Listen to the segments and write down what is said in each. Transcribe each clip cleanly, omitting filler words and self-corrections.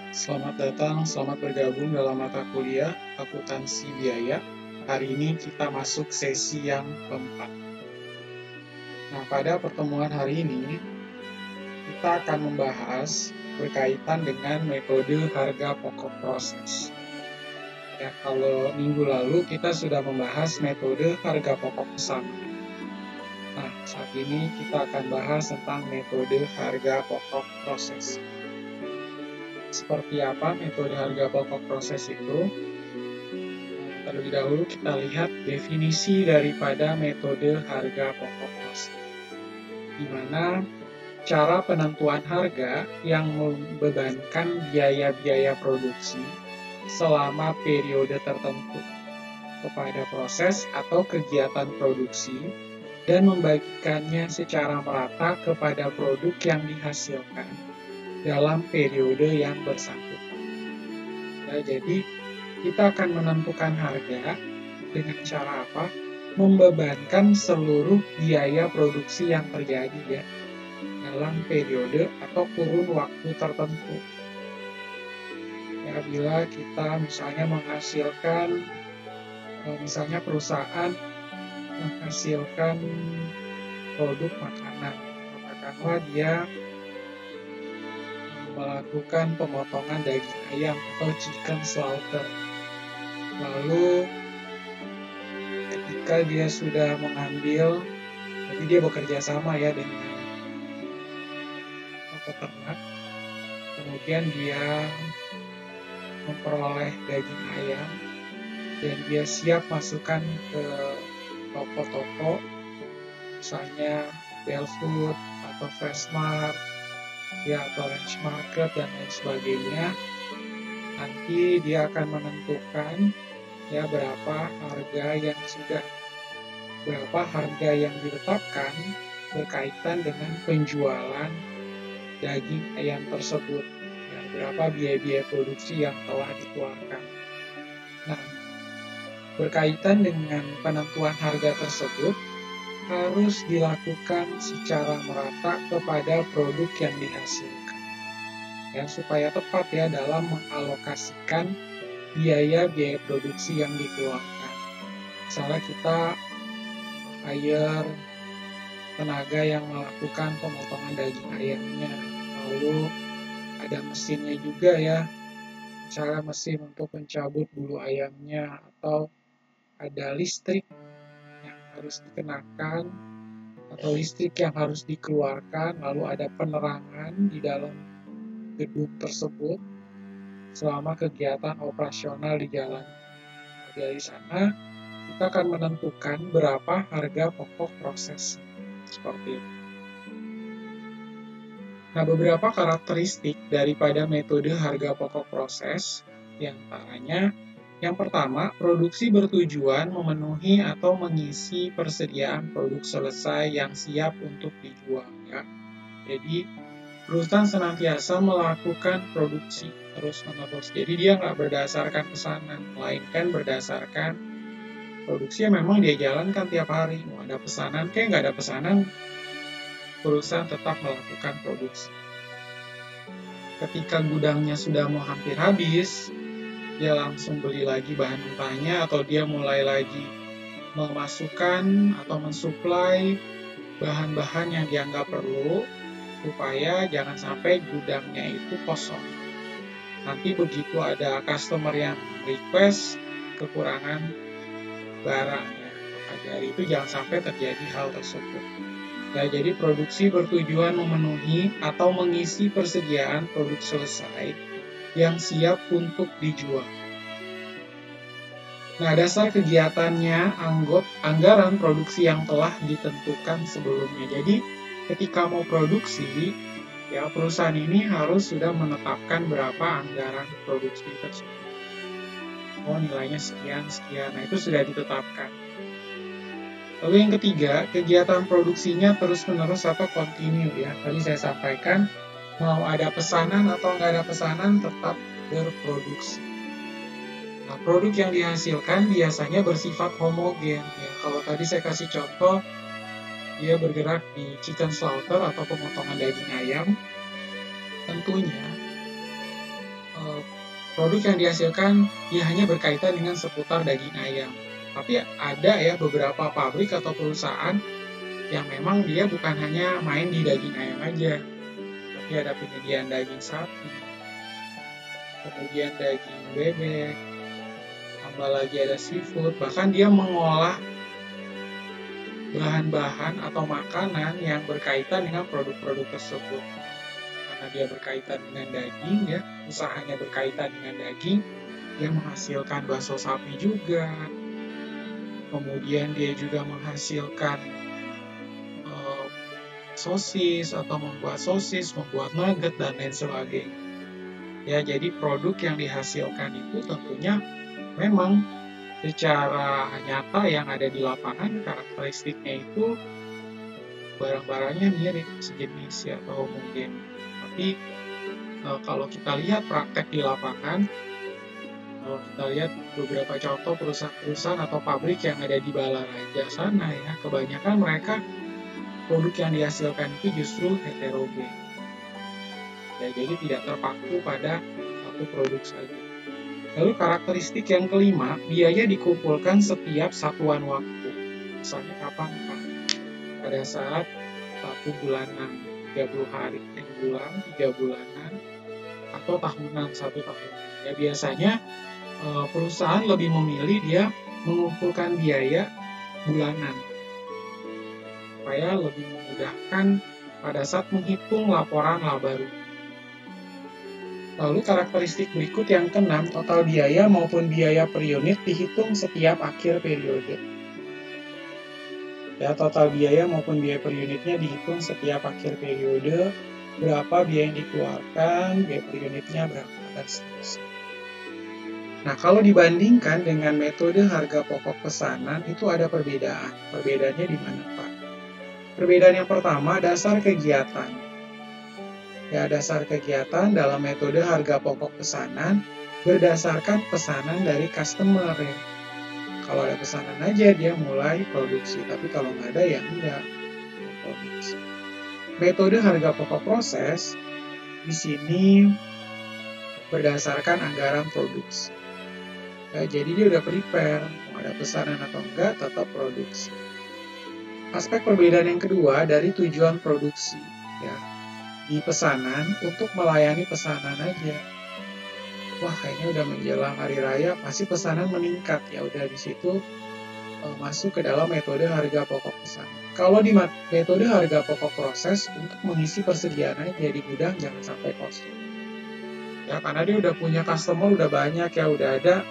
Selamat datang, selamat bergabung dalam mata kuliah Akuntansi Biaya. Hari ini kita masuk sesi yang keempat. Nah, pada pertemuan hari ini, kita akan membahas berkaitan dengan metode harga pokok proses. Ya, kalau minggu lalu kita sudah membahas metode harga pokok pesanan. Nah, saat ini kita akan bahas tentang metode harga pokok proses. Seperti apa metode harga pokok proses itu? Terlebih dahulu kita lihat definisi daripada metode harga pokok proses, di mana cara penentuan harga yang membebankan biaya-biaya produksi selama periode tertentu kepada proses atau kegiatan produksi dan membagikannya secara merata kepada produk yang dihasilkan dalam periode yang bersangkutan. Ya, jadi kita akan menentukan harga dengan cara apa? Membebankan seluruh biaya produksi yang terjadi ya dalam periode atau kurun waktu tertentu. Ya, bila kita misalnya menghasilkan, misalnya perusahaan menghasilkan produk makanan, katakanlah dia melakukan pemotongan daging ayam atau chicken slaughter. Lalu ketika dia sudah mengambil, jadi dia bekerja sama ya dengan peternak, kemudian dia memperoleh daging ayam dan dia siap masukkan ke toko-toko, misalnya Belfood atau Freshmart, ya atau Ranch Market dan lain sebagainya. Nanti dia akan menentukan ya berapa harga yang ditetapkan berkaitan dengan penjualan daging ayam tersebut. Ya, berapa biaya-biaya produksi yang telah dikeluarkan. Nah, berkaitan dengan penentuan harga tersebut harus dilakukan secara merata kepada produk yang dihasilkan. Ya, supaya tepat ya dalam mengalokasikan biaya-biaya produksi yang dikeluarkan. Misalnya kita hire tenaga yang melakukan pemotongan daging ayamnya, lalu ada mesinnya juga ya, misalnya mesin untuk mencabut bulu ayamnya, atau ada listrik yang harus dikenakan atau listrik yang harus dikeluarkan, lalu ada penerangan di dalam gedung tersebut selama kegiatan operasional di jalan. Dari sana kita akan menentukan berapa harga pokok proses seperti itu. Nah, beberapa karakteristik daripada metode harga pokok proses diantaranya yang pertama, produksi bertujuan memenuhi atau mengisi persediaan produk selesai yang siap untuk dijual ya. Jadi perusahaan senantiasa melakukan produksi terus-menerus. Jadi dia nggak berdasarkan pesanan, melainkan berdasarkan produksi yang memang dia jalankan tiap hari. Mau ada pesanan, kayak nggak ada pesanan, perusahaan tetap melakukan produksi. Ketika gudangnya sudah mau hampir habis, dia langsung beli lagi bahan mentahnya atau dia mulai lagi memasukkan atau mensuplai bahan-bahan yang dianggap perlu supaya jangan sampai gudangnya itu kosong. Nanti begitu ada customer yang request kekurangan barangnya, maka dari itu jangan sampai terjadi hal tersebut. Ya, jadi produksi bertujuan memenuhi atau mengisi persediaan produk selesai yang siap untuk dijual. Nah, dasar kegiatannya anggaran produksi yang telah ditentukan sebelumnya. Jadi, ketika mau produksi, ya perusahaan ini harus sudah menetapkan berapa anggaran produksi tersebut. Oh, nilainya sekian. Nah, itu sudah ditetapkan. Lalu yang ketiga, kegiatan produksinya terus-menerus atau kontinu ya. Tadi saya sampaikan, mau ada pesanan atau nggak ada pesanan tetap berproduksi. Nah, produk yang dihasilkan biasanya bersifat homogen. Ya, kalau tadi saya kasih contoh, dia bergerak di chicken slaughter atau pemotongan daging ayam, tentunya produk yang dihasilkan ya hanya berkaitan dengan seputar daging ayam. Tapi ada ya beberapa pabrik atau perusahaan yang memang dia bukan hanya main di daging ayam aja, tapi ada penyediaan daging sapi, kemudian daging bebek, tambah lagi ada seafood, bahkan dia mengolah bahan-bahan atau makanan yang berkaitan dengan produk-produk tersebut. Karena dia berkaitan dengan daging ya, usahanya berkaitan dengan daging, dia menghasilkan bakso sapi juga. Kemudian dia juga menghasilkan sosis atau membuat sosis, membuat nugget dan lain sebagainya. Ya, jadi produk yang dihasilkan itu tentunya memang secara nyata yang ada di lapangan karakteristiknya itu barang-barangnya mirip sejenis ya atau mungkin. Tapi kalau kita lihat praktek di lapangan, kalau kita lihat beberapa contoh perusahaan-perusahaan atau pabrik yang ada di Balaraja sana ya, kebanyakan mereka produk yang dihasilkan itu justru heterogen. Ya, jadi tidak terpaku pada satu produk saja. Lalu karakteristik yang kelima, biaya dikumpulkan setiap satuan waktu. Misalnya kapan Pak? Pada saat 1 bulanan, 30 hari, 1 bulan, 3 bulanan, atau tahunan, 1 tahun. Ya, biasanya perusahaan lebih memilih dia mengumpulkan biaya bulanan supaya lebih memudahkan pada saat menghitung laporan laba rugi. Lalu karakteristik berikut yang keenam, total biaya maupun biaya per unit dihitung setiap akhir periode. Ya, total biaya maupun biaya per unitnya dihitung setiap akhir periode, berapa biaya yang dikeluarkan, biaya per unitnya berapa, dan seterusnya. Nah, kalau dibandingkan dengan metode harga pokok pesanan, itu ada perbedaan. Perbedaannya di mana, Pak? Perbedaan yang pertama, dasar kegiatan. Ya, dasar kegiatan dalam metode harga pokok pesanan berdasarkan pesanan dari customer ya. Kalau ada pesanan aja dia mulai produksi, tapi kalau nggak ada ya enggak produksi. Metode harga pokok proses di sini berdasarkan anggaran produksi. Ya, jadi dia udah prepare, mau ada pesanan atau enggak tetap produksi. Aspek perbedaan yang kedua dari tujuan produksi, ya. Di pesanan untuk melayani pesanan aja. Wah, kayaknya udah menjelang hari raya, pasti pesanan meningkat. Ya udah di situ masuk ke dalam metode harga pokok pesanan. Kalau di metode harga pokok proses untuk mengisi persediaan aja di gudang jangan sampai kosong. Ya, karena dia udah punya customer udah banyak ya, udah ada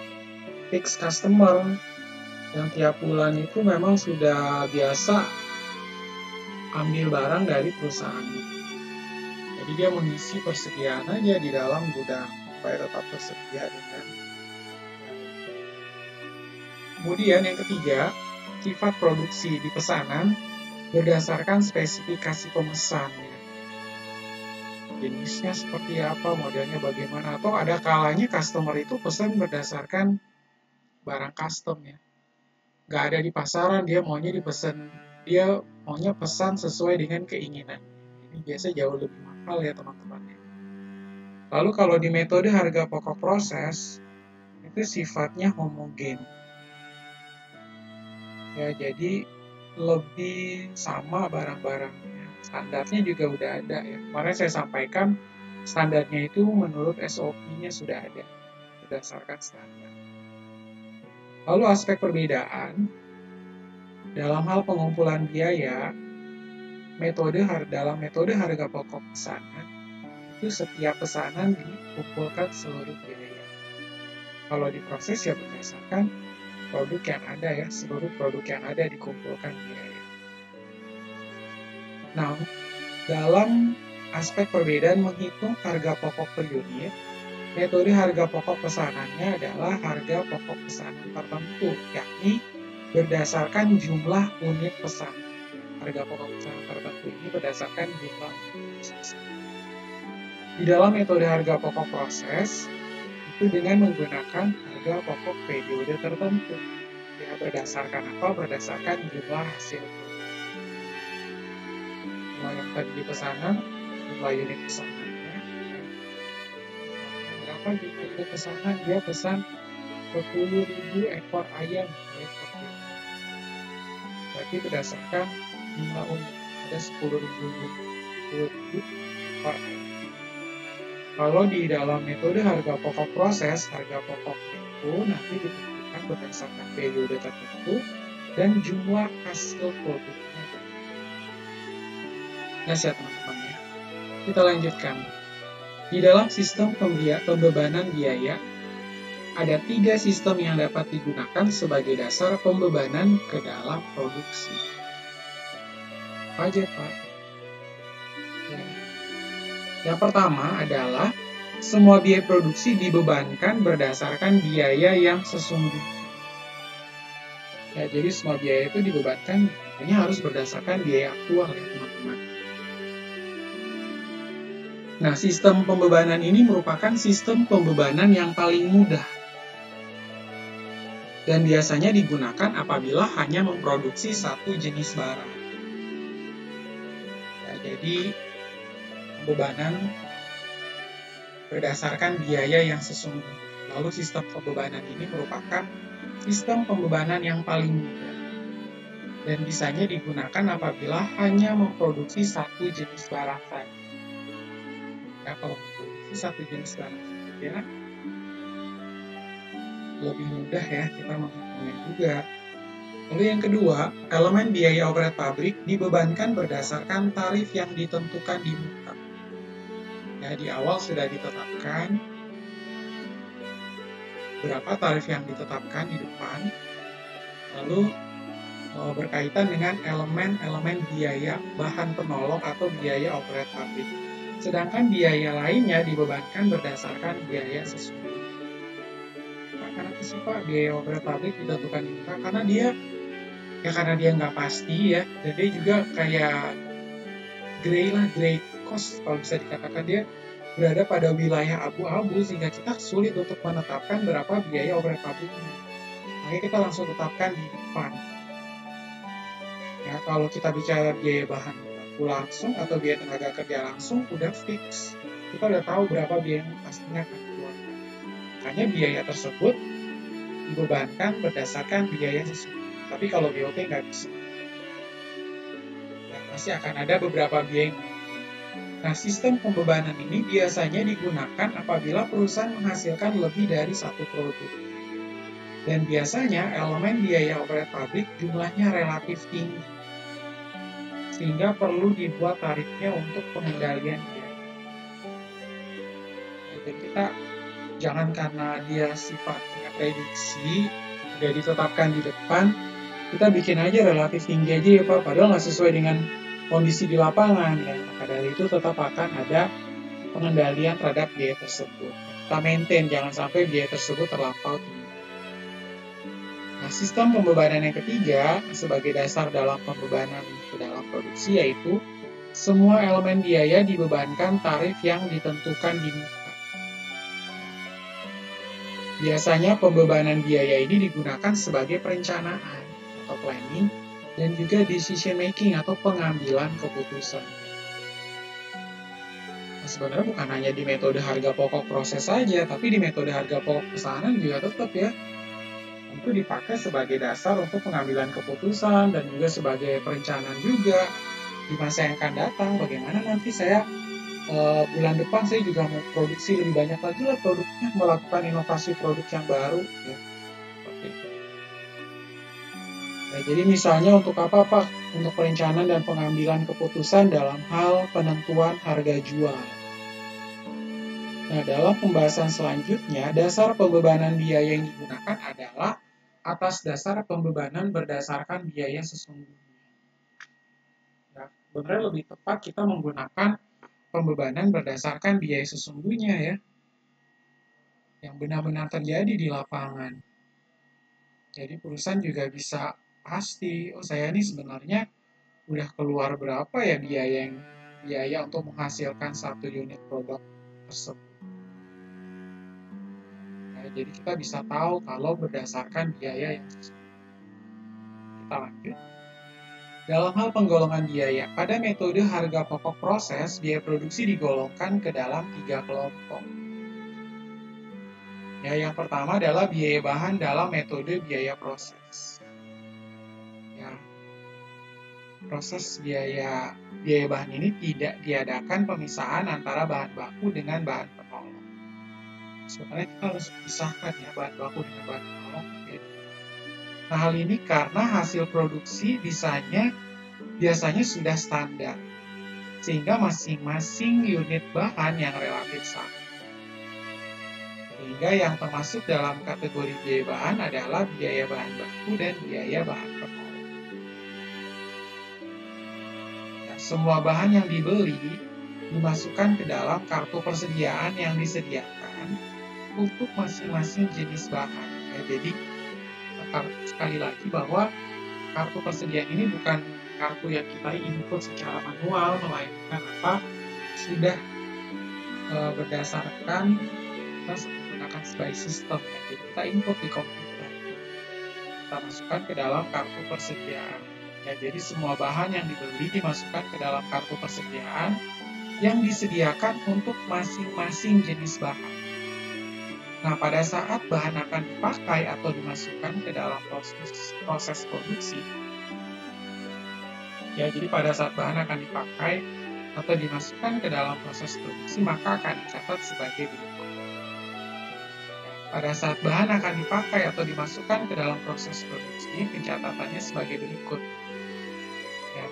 fix customer yang tiap bulan itu memang sudah biasa ambil barang dari perusahaan. Jadi dia mengisi persediaan aja di dalam gudang supaya tetap tersedia dengan. Kemudian yang ketiga, sifat produksi di pesanan berdasarkan spesifikasi pemesan. Jenisnya seperti apa, modelnya bagaimana, atau ada kalanya customer itu pesan berdasarkan barang custom ya. Nggak ada di pasaran, dia maunya pesan sesuai dengan keinginan. Ini biasa jauh lebih mahal ya teman-teman. Lalu kalau di metode harga pokok proses, itu sifatnya homogen. Ya, jadi lebih sama barang-barangnya. Standarnya juga udah ada ya. Kemarin saya sampaikan standarnya itu menurut SOP-nya sudah ada. Berdasarkan standar. Lalu aspek perbedaan dalam hal pengumpulan biaya, dalam metode harga pokok pesanan, itu setiap pesanan dikumpulkan seluruh biaya. Kalau diproses ya berdasarkan produk yang ada ya, seluruh produk yang ada dikumpulkan biaya. Nah, dalam aspek perbedaan menghitung harga pokok per unit, metode harga pokok pesanannya adalah harga pokok pesanan tertentu, yakni berdasarkan jumlah unit pesanan. Harga pokok pesanan tertentu ini berdasarkan jumlah unit pesanan. Di dalam metode harga pokok proses, itu dengan menggunakan harga pokok periode tertentu. Ya, berdasarkan apa? Berdasarkan jumlah hasil. Jumlah yang tadi di pesanan, jumlah unit pesanannya, apa dia pesanan, dia pesan 10.000 ekor ayam. Berarti berdasarkan jumlah unit ada 10.000 ekor ayam. Kalau di dalam metode harga pokok proses, harga pokok itu nanti ditentukan berdasarkan periode tertentu dan jumlah hasil produknya. Nah, ya teman-teman ya. Kita lanjutkan. Di dalam sistem pembebanan biaya, ada 3 sistem yang dapat digunakan sebagai dasar pembebanan ke dalam produksi. Apa aja, Pak? Ya. Yang pertama adalah semua biaya produksi dibebankan berdasarkan biaya yang sesungguhnya. Ya, jadi semua biaya itu dibebankan, hanya harus berdasarkan biaya aktual ya, teman-teman. Nah, sistem pembebanan ini merupakan sistem pembebanan yang paling mudah. Dan biasanya digunakan apabila hanya memproduksi satu jenis barang. Ya, jadi, pembebanan berdasarkan biaya yang sesungguhnya. Lalu sistem pembebanan ini merupakan sistem pembebanan yang paling mudah. Dan bisanya digunakan apabila hanya memproduksi satu jenis barang saja. Ya, kalau memproduksi satu jenis barang saja, lebih mudah ya kita menghitungnya juga. Lalu yang kedua, elemen biaya overhead pabrik dibebankan berdasarkan tarif yang ditentukan di muka. Ya, di awal sudah ditetapkan berapa tarif yang ditetapkan di depan, lalu berkaitan dengan elemen-elemen biaya bahan penolong atau biaya overhead pabrik. Sedangkan biaya lainnya dibebankan berdasarkan biaya sesungguhnya. Kenapa sih Pak biaya overhead pabrik ditentukan di muka? Karena dia nggak pasti ya, dan dia juga kayak gray cost, kalau bisa dikatakan dia berada pada wilayah abu-abu sehingga kita sulit untuk menetapkan berapa biaya overhead pabriknya. Makanya kita langsung tetapkan di depan. Ya, kalau kita bicara biaya bahan baku langsung atau biaya tenaga kerja langsung udah fix. Kita udah tahu berapa biaya yang pastinya akan dikeluarkan. Makanya biaya tersebut dibebankan berdasarkan biaya sesungguhnya. Tapi kalau BOP nggak bisa. Dan masih akan ada beberapa biaya. Nah, sistem pembebanan ini biasanya digunakan apabila perusahaan menghasilkan lebih dari satu produk. Dan biasanya elemen biaya overhead pabrik jumlahnya relatif tinggi, sehingga perlu dibuat tarifnya untuk pengendalian biaya. Jadi kita jangan karena dia sifatnya prediksi, sudah ditetapkan di depan, kita bikin aja relatif tinggi aja ya Pak, padahal nggak sesuai dengan kondisi di lapangan ya. Maka dari itu tetap akan ada pengendalian terhadap biaya tersebut. Kita maintain, jangan sampai biaya tersebut terlampau tinggi. Nah, sistem pembebanan yang ketiga sebagai dasar dalam pembebanan ke dalam produksi yaitu semua elemen biaya dibebankan tarif yang ditentukan di muka. Biasanya pembebanan biaya ini digunakan sebagai perencanaan atau planning dan juga decision making atau pengambilan keputusan. Nah, sebenarnya bukan hanya di metode harga pokok proses saja, tapi di metode harga pokok pesanan juga tetap ya. Itu dipakai sebagai dasar untuk pengambilan keputusan dan juga sebagai perencanaan juga di masa yang akan datang. Bagaimana nanti saya bulan depan saya juga mau produksi lebih banyak lagi lah produknya, melakukan inovasi produk yang baru ya. Seperti itu. Nah, jadi misalnya untuk apa Pak? Untuk perencanaan dan pengambilan keputusan dalam hal penentuan harga jual. Nah, dalam pembahasan selanjutnya, dasar pembebanan biaya yang digunakan adalah atas dasar pembebanan berdasarkan biaya sesungguhnya. Ya, sebenarnya lebih tepat kita menggunakan pembebanan berdasarkan biaya sesungguhnya ya, yang benar-benar terjadi di lapangan. Jadi perusahaan juga bisa pasti, oh saya ini sebenarnya udah keluar berapa ya biaya untuk menghasilkan satu unit produk tersebut. Jadi kita bisa tahu kalau berdasarkan biaya yang sesuai. Kita lanjut. Dalam hal penggolongan biaya, pada metode harga pokok proses, biaya produksi digolongkan ke dalam 3 kelompok. Ya, yang pertama adalah biaya bahan dalam metode biaya proses. Ya, proses biaya bahan ini tidak diadakan pemisahan antara bahan baku dengan bahan penolong. Sebenarnya kita harus pisahkan ya bahan baku dengan bahan penolong. Nah, hal ini karena hasil produksi biasanya sudah standar, sehingga masing-masing unit bahan yang relatif sama. Sehingga yang termasuk dalam kategori biaya bahan adalah biaya bahan baku dan biaya bahan penolong. Nah, semua bahan yang dibeli dimasukkan ke dalam kartu persediaan yang disediakan untuk masing-masing jenis bahan. Ya, jadi sekali lagi bahwa kartu persediaan ini bukan kartu yang kita input secara manual, melainkan sudah berdasarkan kita menggunakan by system. Ya. Jadi kita input di komputer, kita masukkan ke dalam kartu persediaan. Ya, jadi semua bahan yang dibeli dimasukkan ke dalam kartu persediaan yang disediakan untuk masing-masing jenis bahan. Nah, pada saat bahan akan dipakai atau dimasukkan ke dalam proses produksi, ya, jadi pada saat bahan akan dipakai atau dimasukkan ke dalam proses produksi, maka akan dicatat sebagai berikut. Pada saat bahan akan dipakai atau dimasukkan ke dalam proses produksi, pencatatannya sebagai berikut. Ya,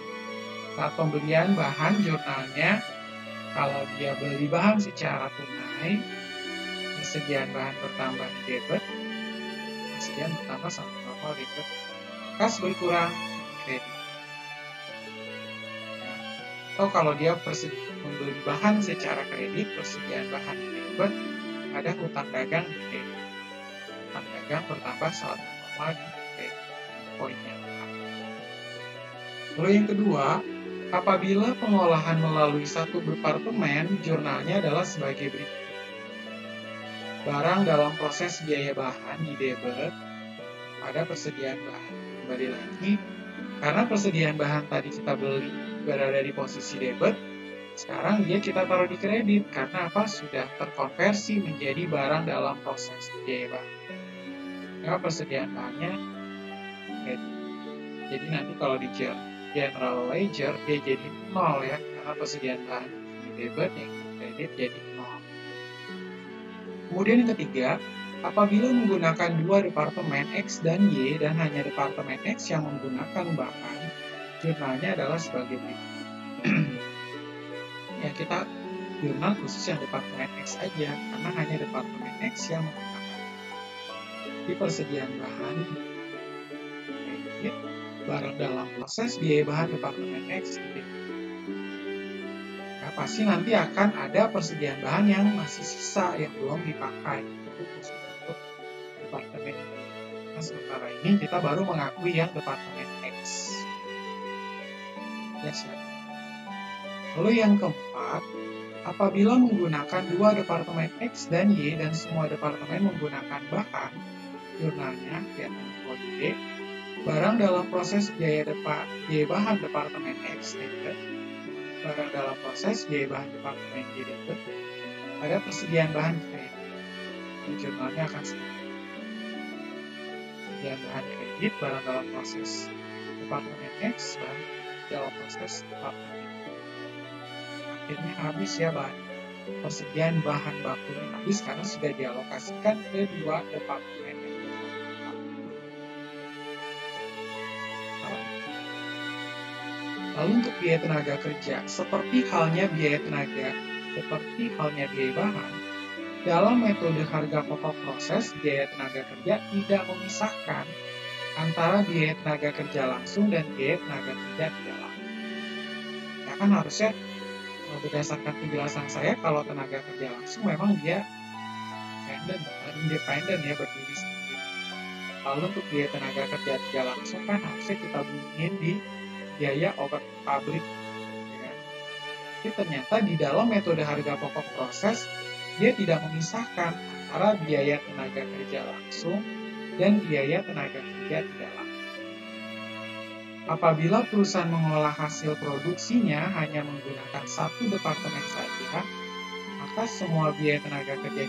saat pembelian bahan jurnalnya, kalau dia beli bahan secara tunai, persediaan bahan bertambah di debit, persediaan bertambah sama normal debit, kas berkurang kredit. Nah, atau kalau dia membeli bahan secara kredit, persediaan bahan di debit, ada hutang dagang di kredit. Hutang dagang bertambah sama normal di kredit. Poinnya. Lalu yang kedua, apabila pengolahan melalui satu departemen, jurnalnya adalah sebagai berikut. Barang dalam proses biaya bahan di debit pada persediaan bahan. Kembali lagi, karena persediaan bahan tadi kita beli berada di posisi debit, sekarang dia kita taruh di kredit. Karena sudah terkonversi menjadi barang dalam proses biaya bahan. Ya, persediaan bahannya kredit. Jadi nanti kalau di general ledger, dia jadi 0 ya, karena persediaan bahan di debit yang di kredit jadi 0. Kemudian yang ketiga, apabila menggunakan dua departemen X dan Y dan hanya departemen X yang menggunakan bahan, jurnalnya adalah sebagai berikut. Ya, kita jurnal khusus yang departemen X aja, karena hanya departemen X yang menggunakan. Di persediaan bahan, barang dalam proses biaya bahan departemen X, pasti nanti akan ada persediaan bahan yang masih sisa yang belum dipakai khusus untuk departemen ini. Nah, sementara ini kita baru mengakui yang departemen X. Ya, siap. Lalu yang keempat, apabila menggunakan dua departemen X dan Y dan semua departemen menggunakan bahan, jurnalnya lihat kode D, barang dalam proses biaya bahan departemen X debit, barang dalam proses biaya bahan departemen Y debit, ada persediaan bahan kredit. Jurnalnya akan seperti persediaan bahan kredit, barang dalam proses departemen X, barang dalam proses departemen Y. Akhirnya habis ya persediaan bahan bakunya habis karena sudah dialokasikan ke dua departemen. Lalu untuk biaya tenaga kerja, seperti halnya biaya bahan, dalam metode harga pokok proses, biaya tenaga kerja tidak memisahkan antara biaya tenaga kerja langsung dan biaya tenaga kerja tidak langsung. Ya kan harusnya berdasarkan penjelasan saya, kalau tenaga kerja langsung memang dia independen ya, berdiri sendiri. Lalu untuk biaya tenaga kerja tidak langsung kan harusnya kita bunyiin di biaya over pabrik. Ya. Tapi ternyata di dalam metode harga pokok proses, dia tidak memisahkan antara biaya tenaga kerja langsung dan biaya tenaga kerja tidak langsung. Apabila perusahaan mengolah hasil produksinya hanya menggunakan satu departemen saja, maka semua biaya tenaga kerja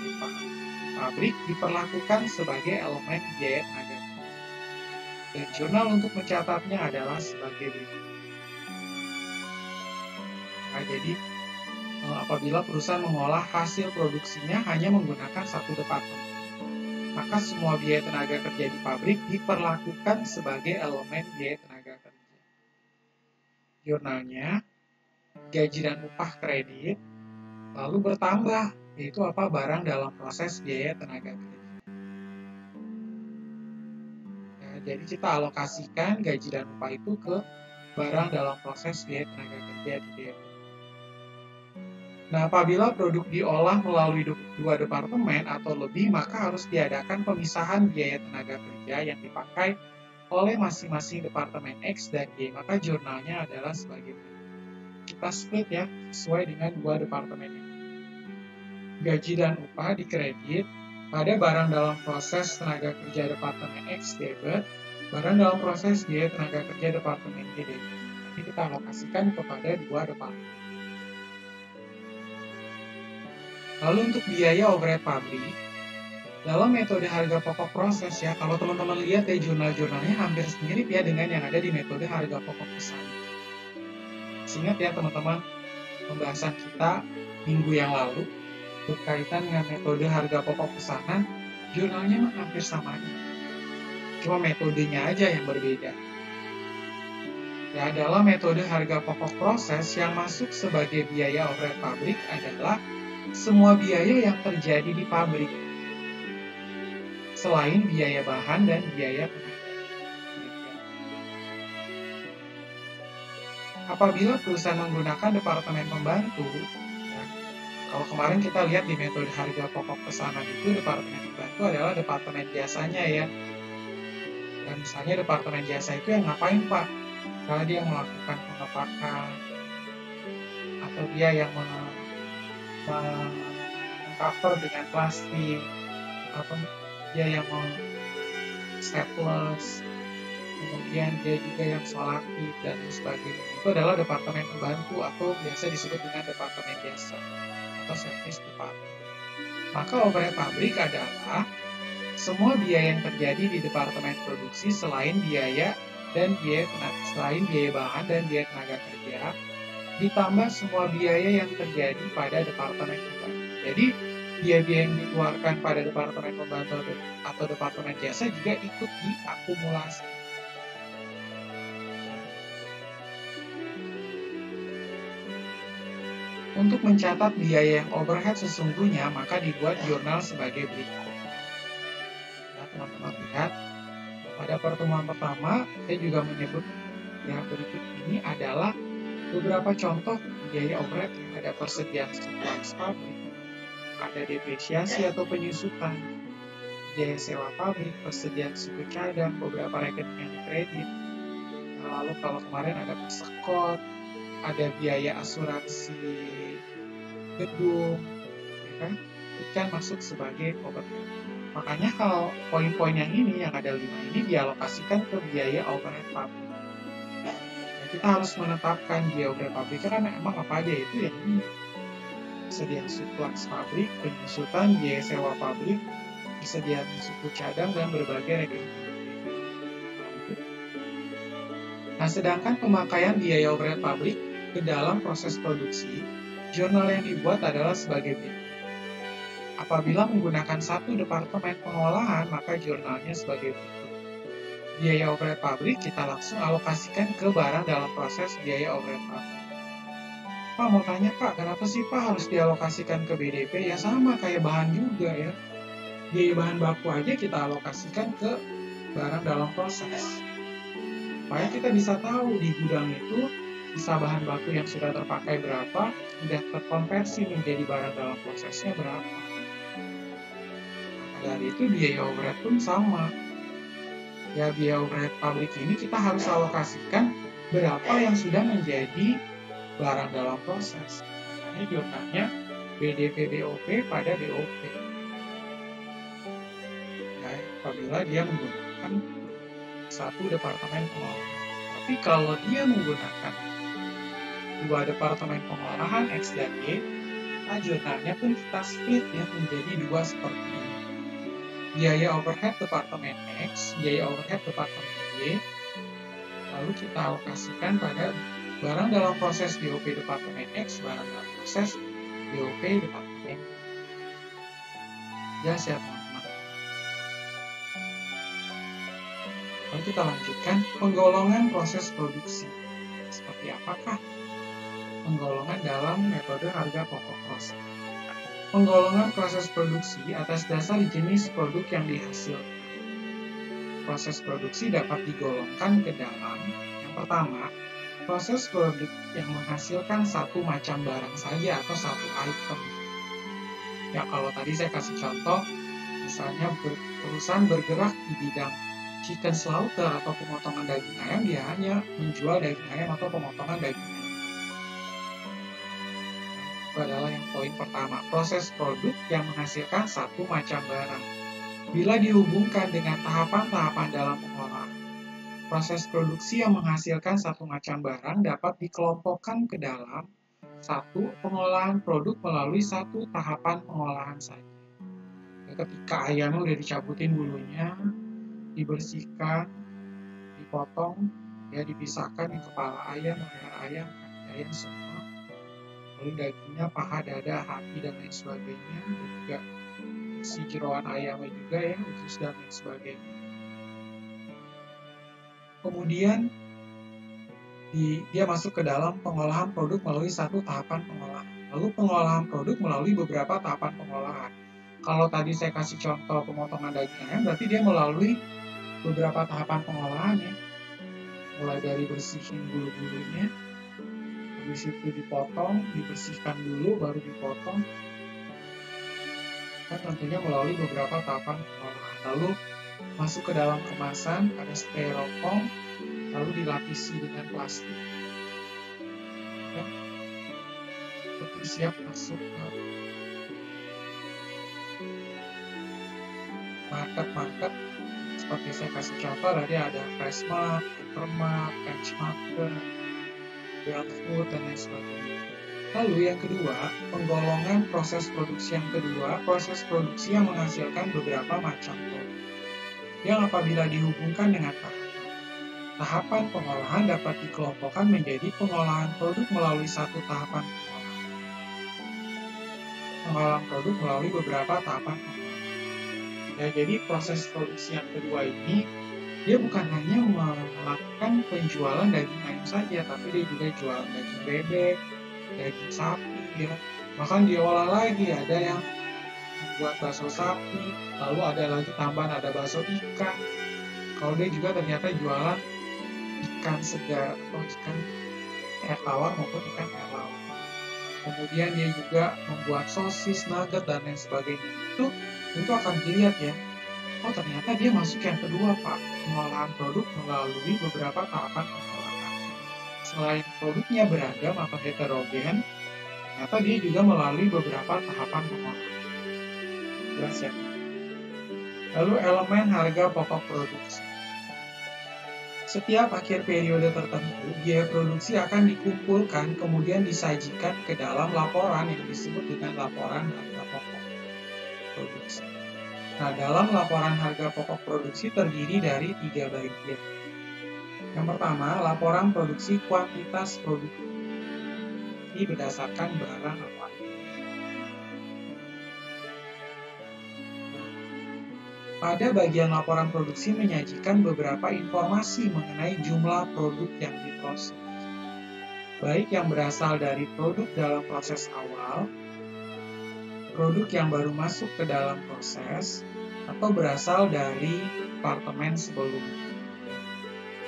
pabrik diperlakukan sebagai elemen biaya tenaga kerja. Dan jurnal untuk mencatatnya adalah sebagai berikut. Nah, jadi apabila perusahaan mengolah hasil produksinya hanya menggunakan satu departemen, maka semua biaya tenaga kerja di pabrik diperlakukan sebagai elemen biaya tenaga kerja. Jurnalnya, gaji dan upah kredit, lalu bertambah, yaitu barang dalam proses biaya tenaga kerja. Ya, jadi kita alokasikan gaji dan upah itu ke barang dalam proses biaya tenaga kerja di DP. Nah, apabila produk diolah melalui dua departemen atau lebih, maka harus diadakan pemisahan biaya tenaga kerja yang dipakai oleh masing-masing departemen X dan Y. Maka jurnalnya adalah sebagai berikut. Kita split ya, sesuai dengan dua departemen ini. Gaji dan upah dikredit pada barang dalam proses tenaga kerja departemen X debit, barang dalam proses biaya tenaga kerja departemen Y debit. Ini kita alokasikan kepada dua departemen. Lalu untuk biaya overhead pabrik, dalam metode harga pokok proses ya, kalau teman-teman lihat ya jurnal-jurnalnya hampir mirip ya dengan yang ada di metode harga pokok pesanan. Ingat ya teman-teman, pembahasan kita minggu yang lalu berkaitan dengan metode harga pokok pesanan, jurnalnya mah hampir sama aja. Cuma metodenya aja yang berbeda. Ya, dalam metode harga pokok proses yang masuk sebagai biaya overhead pabrik adalah semua biaya yang terjadi di pabrik, selain biaya bahan dan biaya tenaga. Apabila perusahaan menggunakan departemen pembantu, ya, kalau kemarin kita lihat di metode harga pokok pesanan itu departemen pembantu adalah departemen jasanya ya. Dan misalnya departemen jasa itu yang ngapain Pak? Kalau dia melakukan pengepakan, atau dia yang mengcover dengan plastik, atau dia yang staples, kemudian dia juga yang selotip dan sebagainya. Itu adalah departemen pembantu atau biasa disebut dengan departemen jasa atau service department. Maka overhead pabrik adalah semua biaya yang terjadi di departemen produksi selain biaya bahan dan biaya tenaga kerja, ditambah semua biaya yang terjadi pada departemen pembantu. Jadi, biaya-biaya yang dikeluarkan pada departemen pembantu atau departemen jasa juga ikut diakumulasi. Untuk mencatat biaya yang overhead sesungguhnya, maka dibuat jurnal sebagai berikut. Nah, teman-teman lihat, pada pertemuan pertama, saya juga menyebut yang berikut ini adalah beberapa contoh biaya overhead. Ada persediaan supplies pabrik, ada depresiasi atau penyusutan, biaya sewa pabrik, persediaan suku cadang, beberapa rekening yang dikredit. Lalu kalau kemarin ada persekot, ada biaya asuransi gedung, ya kan? Itu kan masuk sebagai overhead. Makanya kalau poin-poin yang ini, yang ada 5 ini dialokasikan ke biaya overhead pabrik. Kita harus menetapkan biaya overhead pabrik karena emang apa aja itu yang ini. Persediaan supplies pabrik, penyusutan, biaya sewa pabrik, persediaan suku cadang, dan berbagai rekening. Nah, sedangkan pemakaian biaya overhead pabrik ke dalam proses produksi, jurnal yang dibuat adalah sebagai berikut. Apabila menggunakan satu departemen pengolahan, maka jurnalnya sebagai berikut. Biaya overhead pabrik kita langsung alokasikan ke barang dalam proses biaya overhead pabrik. Pak mau tanya Pak, kenapa sih Pak harus dialokasikan ke BDP? Ya sama kayak bahan juga ya. Biaya bahan baku aja kita alokasikan ke barang dalam proses. Supaya kita bisa tahu di gudang itu sisa bahan baku yang sudah terpakai berapa, sudah terkonversi menjadi barang dalam prosesnya berapa. Nah, dari itu biaya overhead pun sama. Ya, biaya overhead pabrik ini kita harus alokasikan berapa yang sudah menjadi barang dalam proses. Makanya jurnalnya BDP BOP pada BOP. Ya, apabila dia menggunakan satu departemen pengolahan. Tapi kalau dia menggunakan dua departemen pengolahan X dan Y, jurnalnya pun kita split ya menjadi dua seperti ini. biaya overhead Departemen X, biaya overhead Departemen Y, lalu kita alokasikan pada barang dalam proses BOP Departemen X, barang dalam proses BOP Departemen Y. Jelas ya teman-teman. Lalu kita lanjutkan penggolongan proses produksi. Seperti apakah penggolongan dalam metode harga pokok proses? Penggolongan proses produksi atas dasar jenis produk yang dihasilkan. Proses produksi dapat digolongkan ke dalam, yang pertama, proses produk yang menghasilkan satu macam barang saja atau satu item. Ya, kalau tadi saya kasih contoh, misalnya perusahaan bergerak di bidang chicken slaughter atau pemotongan daging ayam, dia hanya menjual daging ayam atau pemotongan daging ayam. Itu adalah yang poin pertama, proses produk yang menghasilkan satu macam barang. Bila dihubungkan dengan tahapan-tahapan dalam pengolahan, proses produksi yang menghasilkan satu macam barang dapat dikelompokkan ke dalam satu pengolahan produk melalui satu tahapan pengolahan saja. Ketika ayamnya udah dicabutin bulunya, dibersihkan, dipotong, ya dipisahkan yang kepala ayam, leher ayam, kaki ayam semua, lalu dagingnya, paha, dada, hati, dan lain sebagainya, dan juga si jeroan ayamnya juga ya, usus dan lain sebagainya. Kemudian dia masuk ke dalam pengolahan produk melalui satu tahapan pengolahan. Lalu pengolahan produk melalui beberapa tahapan pengolahan. Kalau tadi saya kasih contoh pemotongan daging ayam, berarti dia melalui beberapa tahapan pengolahan ya. Mulai dari bersihin bulu-bulunya, habis itu dipotong, dibersihkan dulu, baru dipotong. Dan tentunya melalui beberapa tahapan pengolahan. Lalu masuk ke dalam kemasan, ada styrofoam, lalu dilapisi dengan plastik. Ya. Siap masuk ke market. Seperti saya kasih contoh, tadi ada Freshmart, Hypermart, Benchmarker, Food, dan lain sebagainya. Lalu yang kedua, penggolongan proses produksi yang kedua, proses produksi yang menghasilkan beberapa macam produk, yang apabila dihubungkan dengan tahapan pengolahan dapat dikelompokkan menjadi pengolahan produk melalui satu tahapan pengolahan produk melalui beberapa tahapan pengolahan. Ya, jadi proses produksi yang kedua ini, dia bukan hanya melakukan penjualan daging ayam saja, tapi dia juga jual daging bebek, daging sapi, ya. Bahkan diolah lagi, ada yang membuat bakso sapi, lalu ada lagi tambahan, ada bakso ikan. Kalau dia juga ternyata jualan ikan segar atau ikan air tawar maupun ikan air laut. Kemudian dia juga membuat sosis, nugget, dan lain sebagainya. Itu akan dilihat ya, oh ternyata dia masuk yang kedua Pak, pengolahan produk melalui beberapa tahapan pengolahan. Selain produknya beragam atau heterogen, ternyata dia juga melalui beberapa tahapan pengolahan. Jelas ya? Lalu elemen harga pokok produksi. Setiap akhir periode tertentu, biaya produksi akan dikumpulkan kemudian disajikan ke dalam laporan yang disebut dengan laporan harga pokok produksi. Nah, dalam laporan harga pokok produksi terdiri dari 3 bagian. Yang pertama, laporan produksi kuantitas produk. Ini berdasarkan barang apa. Pada bagian laporan produksi menyajikan beberapa informasi mengenai jumlah produk yang diproses. Baik yang berasal dari produk dalam proses awal, produk yang baru masuk ke dalam proses, atau berasal dari departemen sebelumnya.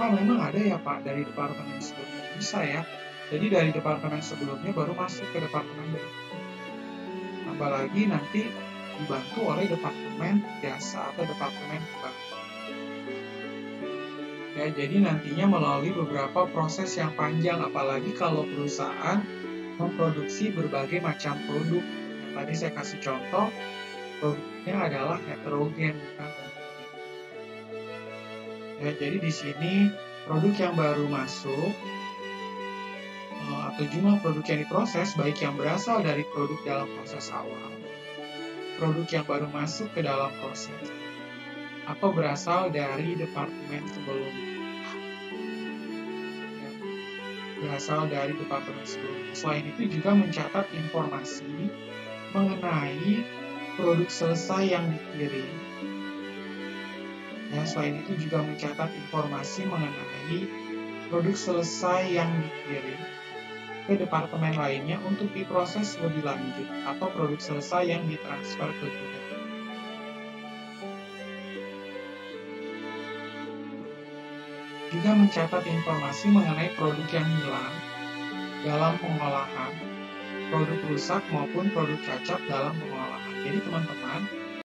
Pak, memang ada ya Pak dari departemen sebelumnya? Bisa ya. Jadi dari departemen sebelumnya baru masuk ke departemen berikutnya. Tambah lagi nanti dibantu oleh departemen jasa atau departemen pembantu. Ya, jadi nantinya melalui beberapa proses yang panjang, apalagi kalau perusahaan memproduksi berbagai macam produk. Yang tadi saya kasih contoh, produknya adalah heterogen, bukan homogen. Ya, jadi di sini produk yang baru masuk atau jumlah produk yang diproses, baik yang berasal dari produk dalam proses awal, produk yang baru masuk ke dalam proses atau berasal dari departemen sebelumnya. Selain itu juga mencatat informasi mengenai produk selesai yang dikirim. Selain itu juga mencatat informasi mengenai produk selesai yang dikirim ke departemen lainnya untuk diproses lebih lanjut atau produk selesai yang ditransfer ke gudang. Juga mencatat informasi mengenai produk yang hilang dalam pengolahan, produk rusak maupun produk cacat dalam pengolahan. Jadi teman-teman,